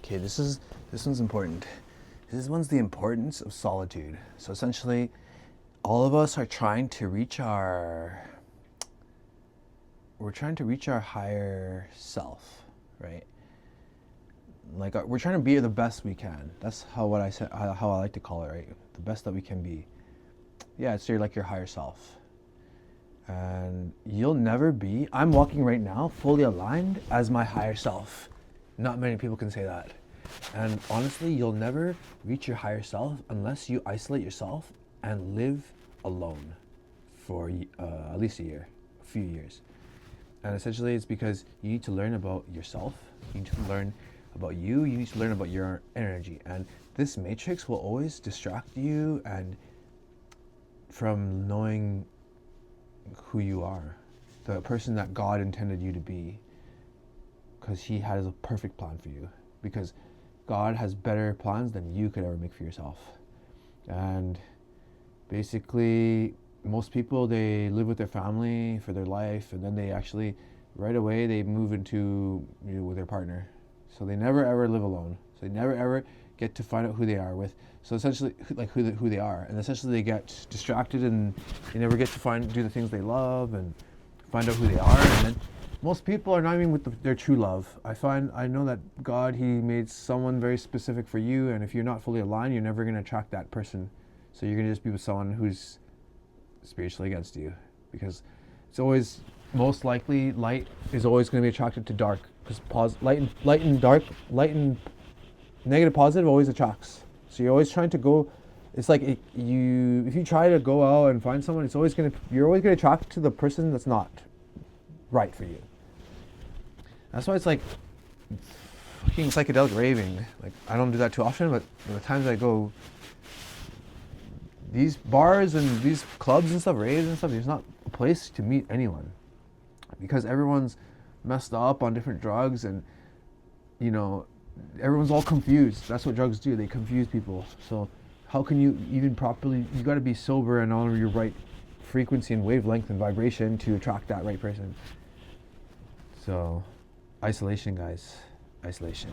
Okay, this one's important. This one's the importance of solitude. So essentially, all of us are trying to reach our higher self, right? Like we're trying to be the best we can. That's how I like to call it, right? The best that we can be. Yeah, it's like your higher self. And you'll never be, I'm walking right now fully aligned as my higher self. Not many people can say that. And honestly, you'll never reach your higher self unless you isolate yourself and live alone for at least a few years. And essentially it's because you need to learn about yourself, you need to learn about you need to learn about your energy. And this matrix will always distract you and from knowing who you are, the person that God intended you to be, because He has a perfect plan for you, because God has better plans than you could ever make for yourself. And basically most people, they live with their family for their life, and then they actually right away they move into with their partner, so they never ever live alone, so they never ever get to find out who they are with. So essentially, like who they are, and essentially they get distracted and they never get to do the things they love and find out who they are. And then most people are not even with their true love. I know that God, He made someone very specific for you, and if you're not fully aligned, you're never going to attract that person. So you're going to just be with someone who's spiritually against you, because it's always most likely light is always going to be attracted to dark, because light and negative positive always attracts. So you're always trying to go. It's like if you try to go out and find someone, you're always gonna attract to the person that's not right for you. That's why it's like fucking psychedelic raving. Like I don't do that too often, but the times I go, these bars and these clubs and stuff, raves and stuff, there's not a place to meet anyone, because everyone's messed up on different drugs, and everyone's all confused. That's what drugs do. They confuse people. So how can you even properly, you got to be sober and honor your right frequency and wavelength and vibration to attract that right person. So isolation, guys. Isolation.